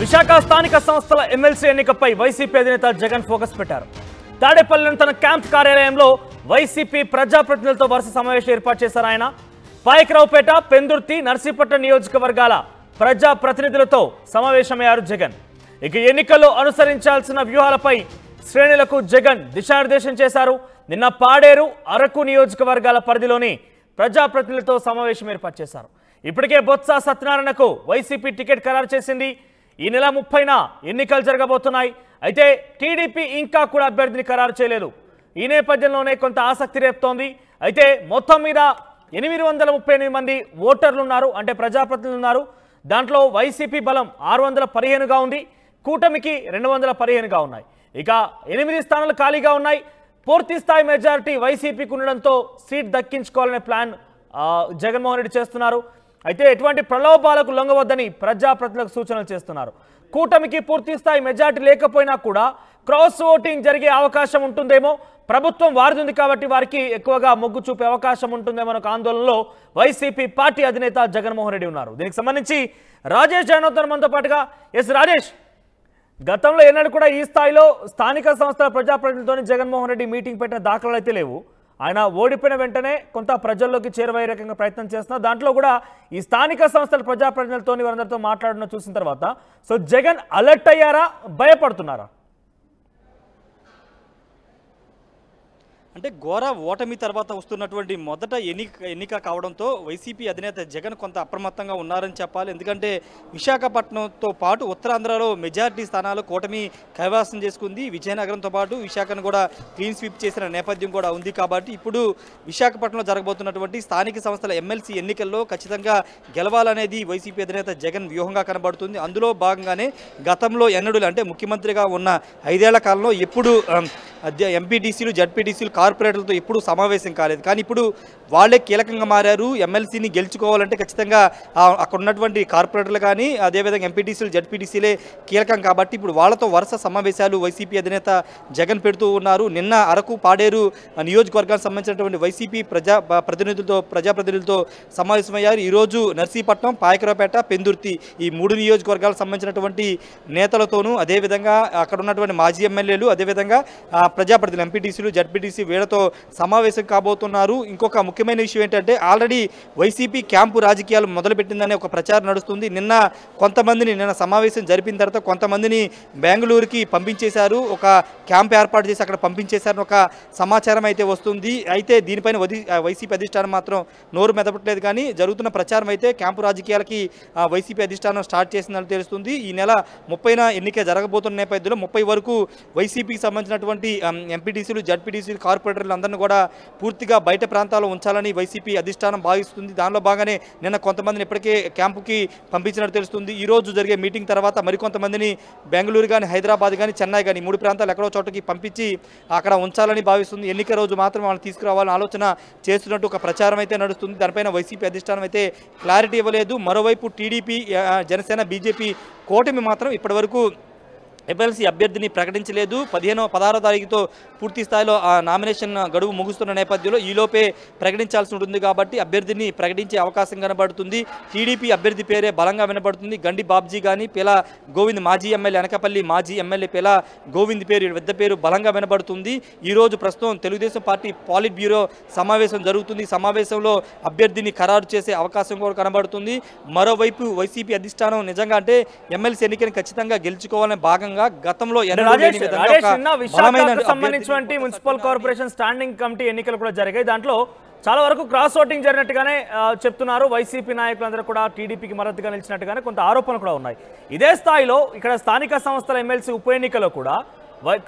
విశాఖ స్థానిక సంస్థల MLC ఎన్నికపై YCP అధినేత జగన్ ఫోకస్ పెట్టారు. తాడేపల్లిలోని తన క్యాంప్ కార్యాలయంలో వైసీపీ ప్రజాప్రతినిధులతో వరుస సమావేశం ఏర్పాటు చేశారు. ఆయన పాయకరావుపేట, పెందుర్తి, నర్సీపట్నం నియోజకవర్గాల ప్రజాప్రతినిధులతో సమావేశమయ్యారు జగన్. ఇక ఎన్నికల్లో అనుసరించాల్సిన వ్యూహాలపై శ్రేణులకు జగన్ దిశానిర్దేశం చేశారు. నిన్న పాడేరు, అరకు నియోజకవర్గాల పరిధిలోని ప్రజాప్రతినిధులతో సమావేశం ఏర్పాటు చేశారు. ఇప్పటికే బొత్స సత్యనారాయణకు వైసీపీ టికెట్ ఖరారు చేసింది. ఈ నెల 30న ఎన్నికలు జరగబోతున్నాయి. అయితే టీడీపీ ఇంకా కూడా అభ్యర్థిని ఖరారు చేయలేదు. ఈ నేపథ్యంలోనే కొంత ఆసక్తి రేపుతోంది. అయితే మొత్తం మీద 838 మంది ఓటర్లు ఉన్నారు, అంటే ప్రజాప్రతినిధులు ఉన్నారు. దాంట్లో వైసీపీ బలం 615గా ఉంది, కూటమికి 215గా ఉన్నాయి. ఇక 8 స్థానాలు ఖాళీగా ఉన్నాయి. పూర్తి స్థాయి మెజారిటీ వైసీపీకి ఉండడంతో సీట్ దక్కించుకోవాలనే ప్లాన్ జగన్మోహన్ రెడ్డి చేస్తున్నారు. అయితే ఎటువంటి ప్రలోభాలకు లొంగవద్దని ప్రజాప్రతినిధులకు సూచనలు చేస్తున్నారు. కూటమికి పూర్తి స్థాయి మెజారిటీ లేకపోయినా కూడా క్రాస్ ఓటింగ్ జరిగే అవకాశం ఉంటుందేమో, ప్రభుత్వం వారిది కాబట్టి వారికి ఎక్కువగా మొగ్గు చూపే అవకాశం ఉంటుందేమో అనే ఆందోళనలో వైసీపీ పార్టీ అధినేత జగన్మోహన్ రెడ్డి ఉన్నారు. దీనికి సంబంధించి రాజేష్ జాయిన్ అవుతున్నారు మనతో పాటుగా. ఎస్ రాజేష్, గతంలో ఎన్నడూ కూడా ఈ స్థాయిలో స్థానిక సంస్థల ప్రజాప్రతినిధులతో జగన్మోహన్ రెడ్డి మీటింగ్ పెట్టిన దాఖలాలు అయితే లేవు. ఆయన ఓడిపోయిన వెంటనే కొంత ప్రజల్లోకి చేరువయ్యే రకంగా ప్రయత్నం చేస్తున్నారు. దాంట్లో కూడా ఈ స్థానిక సంస్థల ప్రజాప్రతినిధులతో వారందరితో మాట్లాడడం చూసిన తర్వాత సో జగన్ అలర్ట్ అయ్యారా, భయపడుతున్నారా? అంటే ఘోర ఓటమి తర్వాత వస్తున్నటువంటి మొదట ఎన్నిక కావడంతో వైసీపీ అధినేత జగన్ కొంత అప్రమత్తంగా ఉన్నారని చెప్పాలి. ఎందుకంటే విశాఖపట్నంతో పాటు ఉత్తరాంధ్రలో మెజారిటీ స్థానాలు కూటమి కైవసం చేసుకుంది. విజయనగరంతో పాటు విశాఖను కూడా క్లీన్ స్వీప్ చేసిన నేపథ్యం కూడా ఉంది. కాబట్టి ఇప్పుడు విశాఖపట్నంలో జరగబోతున్నటువంటి స్థానిక సంస్థల ఎమ్మెల్సీ ఎన్నికల్లో ఖచ్చితంగా గెలవాలనేది వైసీపీ అధినేత జగన్ వ్యూహంగా కనబడుతుంది. అందులో భాగంగానే గతంలో ఎన్నడూ అంటే ముఖ్యమంత్రిగా ఉన్న 5 ఏళ్ల కాలంలో ఎప్పుడు ఎంపీటీసీలు, జడ్పీటీసీలు, కార్పొరేటర్లతో ఎప్పుడు సమావేశం కాలేదు. కానీ ఇప్పుడు వాళ్ళే కీలకంగా మారారు. ఎమ్మెల్సీని గెలుచుకోవాలంటే ఖచ్చితంగా అక్కడ ఉన్నటువంటి కార్పొరేటర్లు కానీ అదేవిధంగా ఎంపీటీసీలు, జడ్పీటీసీలే కీలకం. కాబట్టి ఇప్పుడు వాళ్ళతో వరుస సమావేశాలు వైసీపీ అధినేత జగన్ పెడుతూ ఉన్నారు. నిన్న అరకు, పాడేరు నియోజకవర్గానికి సంబంధించినటువంటి వైసీపీ ప్రజాప్రతినిధులతో సమావేశమయ్యారు. ఈరోజు నర్సీపట్నం, పాయకరావుపేట, పెందుర్తి ఈ 3 నియోజకవర్గాలకు సంబంధించినటువంటి నేతలతోనూ అదేవిధంగా అక్కడ ఉన్నటువంటి మాజీ ఎమ్మెల్యేలు, అదేవిధంగా ప్రజాప్రతినిధులు, ఎంపీటీసీలు, జడ్పీటీసీ వీళ్ళతో సమావేశం కాబోతున్నారు. ఇంకొక ముఖ్యమైన విషయం ఏంటంటే ఆల్రెడీ వైసీపీ క్యాంపు రాజకీయాలు మొదలుపెట్టిందనే ఒక ప్రచారం నడుస్తుంది. నిన్న సమావేశం జరిపిన తర్వాత కొంతమందిని బెంగళూరుకి పంపించేశారు, ఒక క్యాంప్ ఏర్పాటు చేసి అక్కడ పంపించేశారని ఒక సమాచారం అయితే వస్తుంది. అయితే దీనిపైన వైసీపీ అధిష్టానం మాత్రం నోరు మెదపట్లేదు. కానీ జరుగుతున్న ప్రచారం అయితే క్యాంపు రాజకీయాలకి వైసీపీ అధిష్టానం స్టార్ట్ చేసిందని తెలుస్తుంది. ఈ నెల 30న ఎన్నిక జరగబోతున్న నేపథ్యంలో 30 వరకు వైసీపీకి సంబంధించినటువంటి ఎంపీటీసీలు, జడ్పీటీసీలు, కార్పొరేటర్లు అందరినీ కూడా పూర్తిగా బయట ప్రాంతాల్లో ఉంచాలని వైసీపీ అధిష్టానం భావిస్తుంది. దానిలో భాగంగానే నిన్న కొంతమందిని ఇప్పటికే క్యాంపుకి పంపించినట్టు తెలుస్తుంది. ఈ రోజు జరిగే మీటింగ్ తర్వాత మరికొంతమందిని బెంగళూరు కానీ, హైదరాబాద్ కానీ, చెన్నై కానీ 3 ప్రాంతాలు ఎక్కడో చోటకి పంపించి అక్కడ ఉంచాలని భావిస్తుంది. ఎన్నిక రోజు మాత్రం వాళ్ళని తీసుకురావాలని ఆలోచన చేస్తున్నట్టు ఒక ప్రచారం అయితే నడుస్తుంది. దానిపైన వైసీపీ అధిష్టానం అయితే క్లారిటీ ఇవ్వలేదు. మరోవైపు టీడీపీ, జనసేన, బీజేపీ కూటమి మాత్రం ఇప్పటివరకు ఎమ్మెల్సీ అభ్యర్థిని ప్రకటించలేదు. 16వ తారీఖుతో పూర్తి స్థాయిలో నామినేషన్ గడువు ముగుస్తున్న నేపథ్యంలో ఈలోపే ప్రకటించాల్సి ఉంటుంది. కాబట్టి అభ్యర్థిని ప్రకటించే అవకాశం కనబడుతుంది. టీడీపీ అభ్యర్థి పేరే బలంగా వినబడుతుంది. గండి బాబ్జీ కానీ, పేలా గోవింద్ మాజీ ఎమ్మెల్యే, అనకాపల్లి మాజీ ఎమ్మెల్యే పేలా గోవింద్ పెద్ద పేరు బలంగా వినబడుతుంది. ఈరోజు ప్రస్తుతం తెలుగుదేశం పార్టీ పాలిట్ బ్యూరో సమావేశం జరుగుతుంది. సమావేశంలో అభ్యర్థిని ఖరారు చేసే అవకాశం కూడా కనబడుతుంది. మరోవైపు వైసీపీ అధిష్టానం నిజంగా అంటే ఎమ్మెల్సీ ఎన్నికని ఖచ్చితంగా గెలుచుకోవాలనే భాగంగా గతంలో సంబంధించినటువంటి మున్సిపల్ కార్పొరేషన్ స్టాండింగ్ కమిటీ ఎన్నికలు కూడా జరిగాయి. దాంట్లో చాలా వరకు క్రాస్ ఓటింగ్ జరిగినట్టుగానే చెప్తున్నారు. వైసీపీ నాయకులందరూ కూడా టీడీపీకి మద్దతుగా నిలిచినట్టుగానే కొంత ఆరోపణలు కూడా ఉన్నాయి. ఇదే స్థాయిలో ఇక్కడ స్థానిక సంస్థల ఎమ్మెల్సీ ఉప ఎన్నికలో కూడా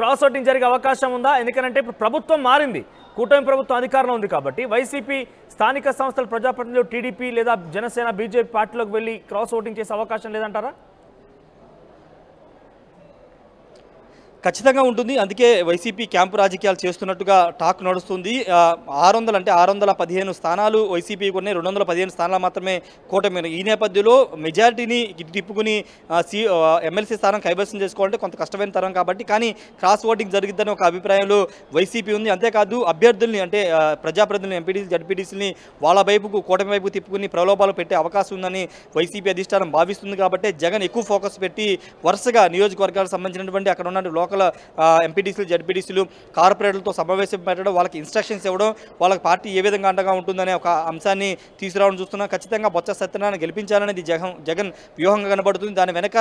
క్రాస్ ఓటింగ్ జరిగే అవకాశం ఉందా? ఎందుకంటే ఇప్పుడు ప్రభుత్వం మారింది, కూటమి ప్రభుత్వం అధికారంలో ఉంది. కాబట్టి వైసీపీ స్థానిక సంస్థల ప్రజాప్రతినిధులు టీడీపీ లేదా జనసేన, బీజేపీ పార్టీలోకి వెళ్ళి క్రాస్ ఓటింగ్ చేసే అవకాశం లేదంటారా? ఖచ్చితంగా ఉంటుంది. అందుకే వైసీపీ క్యాంపు రాజకీయాలు చేస్తున్నట్టుగా టాక్ నడుస్తుంది. 615 స్థానాలు వైసీపీకి ఉన్నాయి, 215 స్థానాలు మాత్రమే కూటమి. ఈ నేపథ్యంలో మెజారిటీని తిప్పుకుని ఎమ్మెల్సీ స్థానం కైవసం చేసుకోవాలంటే కొంత కష్టమైన తరం కాబట్టి, కానీ క్రాస్ ఓటింగ్ జరిగిద్దని ఒక అభిప్రాయంలో వైసీపీ ఉంది. అంతేకాదు అభ్యర్థుల్ని అంటే ప్రజాప్రతినిధులు ఎంపీటీసీ జడ్పీటీసీని వాళ్ళ వైపుకు కూటమి వైపు తిప్పుకుని ప్రలోభాలు పెట్టే అవకాశం ఉందని వైసీపీ అధిష్టానం భావిస్తుంది. కాబట్టి జగన్ ఎక్కువ ఫోకస్ పెట్టి వరుసగా నియోజకవర్గాలకు సంబంధించినటువంటి అక్కడ ఉన్న లోకల్ ఎంపీటీసీలు జడ్పీటీసీలు కార్పొరేటర్లతో సమావేశం పెట్టడం, వాళ్ళకి ఇన్స్ట్రక్షన్స్ ఇవ్వడం, వాళ్ళకి పార్టీ ఏ విధంగా అండగా ఉంటుందనే ఒక అంశాన్ని తీసుకురావడం చూస్తున్నాం. ఖచ్చితంగా బొత్స సత్యనారాయణ గెలిపించాలనేది జగన్ వ్యూహంగా కనబడుతుంది. దాని వెనక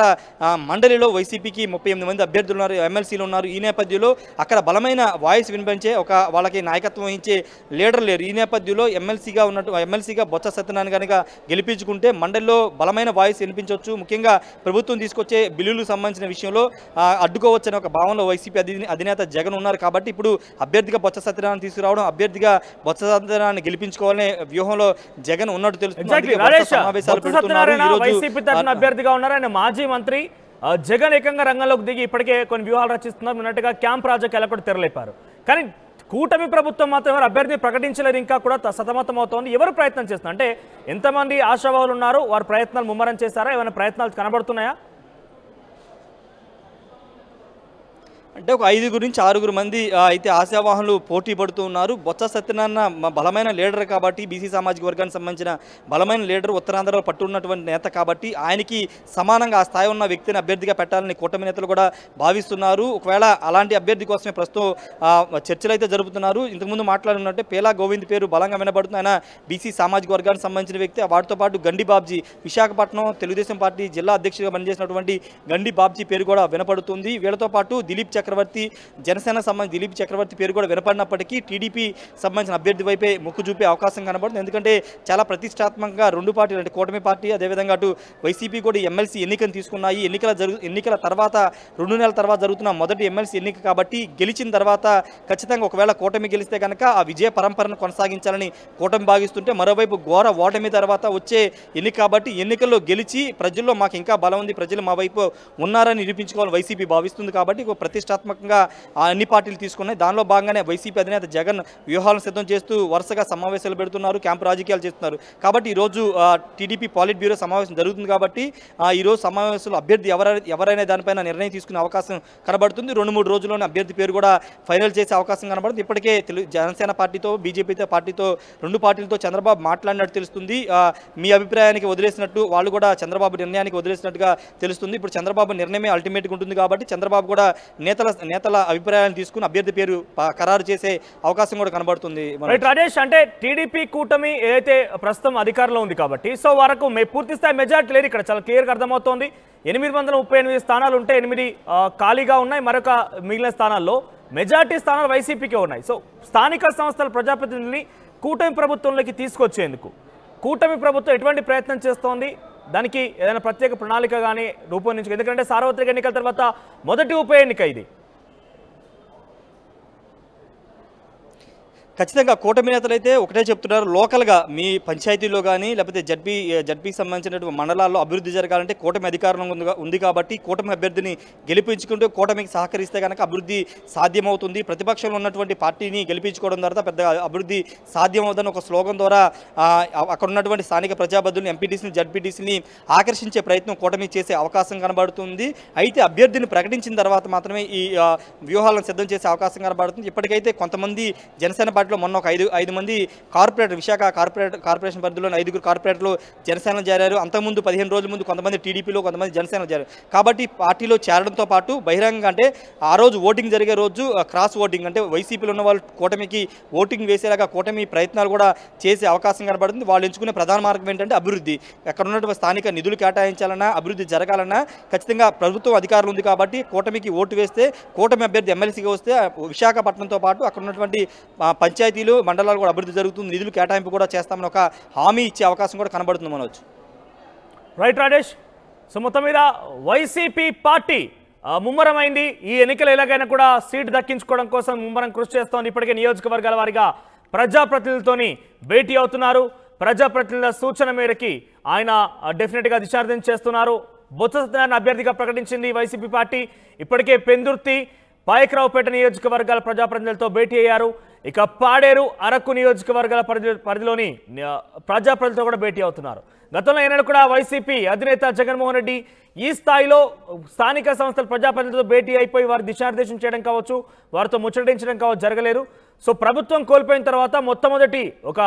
మండలిలో వైసీపీకి 38 మంది అభ్యర్థులు ఉన్నారు, ఎమ్మెల్సీలు ఉన్నారు. ఈ నేపథ్యంలో అక్కడ బలమైన వాయిస్ వినిపించే వాళ్ళకి నాయకత్వం వహించే లీడర్ లేరు. ఈ నేపథ్యంలో ఎమ్మెల్సీగా బొత్స సత్యనారాయణ కనుక గెలిపించుకుంటే మండలిలో బలమైన వాయిస్ వినిపించవచ్చు. ముఖ్యంగా ప్రభుత్వం తీసుకొచ్చే బిల్లులకు సంబంధించిన విషయంలో అడ్డుకోవచ్చనే ఒక భావనలో వైసీపీ అధినేత జగన్ ఉన్నారు. కాబట్టి ఇప్పుడు అభ్యర్థిగా బొత్స సత్యనారాయణ తీసుకురావడం, అభ్యర్థిగా బొత్స సత్యనారాయణ గెలిపించుకోవాలనే వ్యూహంలో జగన్ ఉన్నట్టు తెలుస్తుంది. అభ్యర్థిగా ఉన్నారు. ఆయన మాజీ మంత్రి జగన్ ఏకంగా రంగంలోకి దిగి ఇప్పటికే కొన్ని వ్యూహాలు రచిస్తున్నారు. ఉన్నట్టుగా క్యాంప్ రాజకీయాలు కూడా తెరలేపారు. కానీ కూటమి ప్రభుత్వం మాత్రం ఎవరు అభ్యర్థిని ప్రకటించలేరు, ఇంకా కూడా సతమతం అవుతోంది. ఎవరు ప్రయత్నం చేస్తున్నారు అంటే ఎంతమంది ఆశావాహులు ఉన్నారు, వారు ప్రయత్నాలు ముమ్మరం చేశారా, ఏమైనా ప్రయత్నాలు కనబడుతున్నాయా? అంటే ఒక 5 నుంచి 6 మంది అయితే ఆశావాహులు పోటీ పడుతూ ఉన్నారు. బొత్స సత్యనారాయణ బలమైన లీడర్ కాబట్టి, బీసీ సామాజిక వర్గానికి సంబంధించిన బలమైన లీడర్, ఉత్తరాంధ్రలో పట్టున్నటువంటి నేత కాబట్టి ఆయనకి సమానంగా ఆ స్థాయి ఉన్న వ్యక్తిని అభ్యర్థిగా పెట్టాలని కూటమి నేతలు కూడా భావిస్తున్నారు. ఒకవేళ అలాంటి అభ్యర్థి కోసమే ప్రస్తుతం చర్చలు అయితే జరుపుతున్నారు. ఇంతకుముందు మాట్లాడినట్టే పేలా గోవింద్ పేరు బలంగా వినబడుతుంది. ఆయన బీసీ సామాజిక వర్గానికి సంబంధించిన వ్యక్తి. వాటితో పాటు గండి బాబ్జీ, విశాఖపట్నం తెలుగుదేశం పార్టీ జిల్లా అధ్యక్షుడిగా పనిచేసినటువంటి గండి బాబ్జీ పేరు కూడా వినపడుతుంది. వీళ్ళతో పాటు దిలీప్ చక్రవర్తి, జనసేన సంబంధించి దిలీప్ చక్రవర్తి పేరు కూడా వినపడినప్పటికీ టీడీపీ సంబంధించిన అభ్యర్థి వైపే మొక్కు చూపే అవకాశం కనబడుతుంది. ఎందుకంటే చాలా ప్రతిష్టాత్మకంగా 2 పార్టీలు అంటే కూటమి పార్టీ, అదేవిధంగా అటు వైసీపీ కూడా ఎమ్మెల్సీ ఎన్నికను తీసుకున్నాయి. ఎన్నికల తర్వాత 2 నెలల తర్వాత జరుగుతున్న మొదటి ఎమ్మెల్సీ ఎన్నిక కాబట్టి గెలిచిన తర్వాత ఖచ్చితంగా ఒకవేళ కూటమి గెలిస్తే కనుక ఆ విజయ పరంపరను కొనసాగించాలని కూటమి భావిస్తుంటే, మరోవైపు ఘోర ఓటమి తర్వాత వచ్చే ఎన్నిక కాబట్టి ఎన్నికల్లో గెలిచి ప్రజల్లో మాకు ఇంకా బలం ఉంది, ప్రజలు మా వైపు ఉన్నారని నిరూపించుకోవాలని వైసీపీ భావిస్తుంది. కాబట్టి ప్రతిష్టాత్మకంగా అన్ని పార్టీలు తీసుకున్నాయి. దానిలో భాగంగానే వైసీపీ అధినేత జగన్ వ్యూహాలను సిద్ధం చేస్తూ వరుసగా సమావేశాలు పెడుతున్నారు, క్యాంపు రాజకీయాలు చేస్తున్నారు. కాబట్టి ఈరోజు టీడీపీ పాలిట్ బ్యూరో సమావేశం జరుగుతుంది. కాబట్టి ఈరోజు సమావేశంలో అభ్యర్థి ఎవరైనా దానిపైన నిర్ణయం తీసుకునే అవకాశం కనబడుతుంది. 2-3 రోజుల్లోనే అభ్యర్థి పేరు కూడా ఫైనల్ చేసే అవకాశం కనబడుతుంది. ఇప్పటికే జనసేన పార్టీతో, బీజేపీతో పార్టీతో 2 పార్టీలతో చంద్రబాబు మాట్లాడినట్టు తెలుస్తుంది. మీ అభిప్రాయానికి వదిలేసినట్టు, వాళ్ళు కూడా చంద్రబాబు నిర్ణయానికి వదిలేసినట్టుగా తెలుస్తుంది. ఇప్పుడు చంద్రబాబు నిర్ణయమే అల్టిమేట్గా ఉంటుంది కాబట్టి చంద్రబాబు కూడా నేతల అభిప్రాయాలను తీసుకుని అభ్యర్థి పేరు ఖరారు చేసే అవకాశం కూడా కనబడుతుంది. రాజేష్, అంటే టీడీపీ కూటమి ఏదైతే ప్రస్తుతం అధికారంలో ఉంది కాబట్టి సో వరకు పూర్తి స్థాయి మెజార్టీ లేదు. ఇక్కడ చాలా క్లియర్గా అర్థమవుతోంది. 838 స్థానాలు ఉంటే 8 ఖాళీగా ఉన్నాయి. మరొక మిగిలిన స్థానాల్లో మెజార్టీ స్థానాలు వైసీపీకే ఉన్నాయి. సో స్థానిక సంస్థల ప్రజాప్రతినిధుల్ని కూటమి ప్రభుత్వంలోకి తీసుకొచ్చేందుకు కూటమి ప్రభుత్వం ఎటువంటి ప్రయత్నం చేస్తోంది? దానికి ఏదైనా ప్రత్యేక ప్రణాళిక కానీ రూపొందించు, ఎందుకంటే సార్వత్రిక ఎన్నికల తర్వాత మొదటి ఉప ఎన్నిక ఇది. ఖచ్చితంగా కూటమి నేతలు అయితే ఒకటే చెప్తున్నారు, లోకల్గా మీ పంచాయతీలో కానీ లేకపోతే జడ్పీకి సంబంధించినటువంటి మండలాల్లో అభివృద్ధి జరగాలంటే కూటమి అధికారం ఉంది కాబట్టి కూటమి అభ్యర్థిని గెలిపించుకుంటూ కూటమికి సహకరిస్తే కనుక అభివృద్ధి సాధ్యమవుతుంది. ప్రతిపక్షంలో ఉన్నటువంటి పార్టీని గెలిపించుకోవడం ద్వారా పెద్ద అభివృద్ధి సాధ్యమవుతుందని ఒక స్లోగన్ ద్వారా అక్కడ ఉన్నటువంటి స్థానిక ప్రజాప్రతినిధులను, ఎంపీటీసీని, జడ్పీటీసీని ఆకర్షించే ప్రయత్నం కూటమి చేసే అవకాశం కనబడుతుంది. అయితే అభ్యర్థిని ప్రకటించిన తర్వాత మాత్రమే ఈ వ్యూహాలను సిద్ధం చేసే అవకాశం కనబడుతుంది. ఇప్పటికైతే కొంతమంది జనసేన పార్టీలో మొన్న ఒక 5 మంది కార్పొరేటర్, విశాఖ కార్పొరేషన్ పరిధిలో 5 కార్పొరేటర్లు జనసేనలో చేరారు. అంతకుముందు 15 రోజుల ముందు కొంతమంది టీడీపీలో, కొంతమంది జనసేనలో చేరారు. కాబట్టి పార్టీలో చేరడంతో పాటు బహిరంగంగా అంటే ఆ రోజు ఓటింగ్ జరిగే రోజు క్రాస్ ఓటింగ్ అంటే వైసీపీలో ఉన్న వాళ్ళు కూటమికి ఓటింగ్ వేసేలాగా కూటమి ప్రయత్నాలు కూడా చేసే అవకాశం కనబడుతుంది. వాళ్ళు ఎంచుకునే ప్రధాన మార్గం ఏంటంటే అభివృద్ధి. ఎక్కడ ఉన్నటువంటి స్థానిక నిధులు కేటాయించాలన్నా, అభివృద్ధి జరగాలన్నా ఖచ్చితంగా ప్రభుత్వం అధికారులు ఉంది కాబట్టి కూటమికి ఓటు వేస్తే, కూటమి అభ్యర్థి ఎమ్మెల్సీగా వస్తే విశాఖపట్నంతో పాటు అక్కడ ఉన్నటువంటి పంచాయతీలు, మండలాలు కూడా అభివృద్ధి జరుగుతుంది, నిధులు కేటాయింపు కూడా చేస్తామని ఒక హామీ ఇచ్చే అవకాశం కూడా కనబడుతుంది మనోజ్. రైట్ రాజేష్, సో మొత్తం మీద వైసీపీ పార్టీ ముమ్మరమైంది. ఈ ఎన్నికలు ఎలాగైనా కూడా సీటు దక్కించుకోవడం కోసం ముమ్మరం కృషి చేస్తోంది. ఇప్పటికే నియోజకవర్గాల వారీగా ప్రజాప్రతినిధులతోని భేటీ అవుతున్నారు. ప్రజాప్రతినిధుల సూచన మేరకి ఆయన డెఫినెట్గా దిశానిర్దేశం చేస్తున్నారు. బొత్స సత్యనారాయణ అభ్యర్థిగా ప్రకటించింది వైసీపీ పార్టీ. ఇప్పటికే పెందుర్తి, పాయకరావుపేట నియోజకవర్గాల ప్రజాప్రతినిధులతో భేటీ అయ్యారు. ఇక పాడేరు, అరకు నియోజకవర్గాల పరిధిలోని ప్రజాప్రతినిధులతో కూడా భేటీ అవుతున్నారు. గతంలో ఏనాడు కూడా వైసీపీ అధినేత జగన్మోహన్ రెడ్డి ఈ స్థాయిలో స్థానిక సంస్థల ప్రజాప్రతినిధులతో భేటీ అయిపోయి వారు దిశానిర్దేశం చేయడం కావచ్చు, వారితో ముచ్చటించడం కావచ్చు జరగలేదు. సో ప్రభుత్వం కోల్పోయిన తర్వాత మొట్టమొదటి ఒక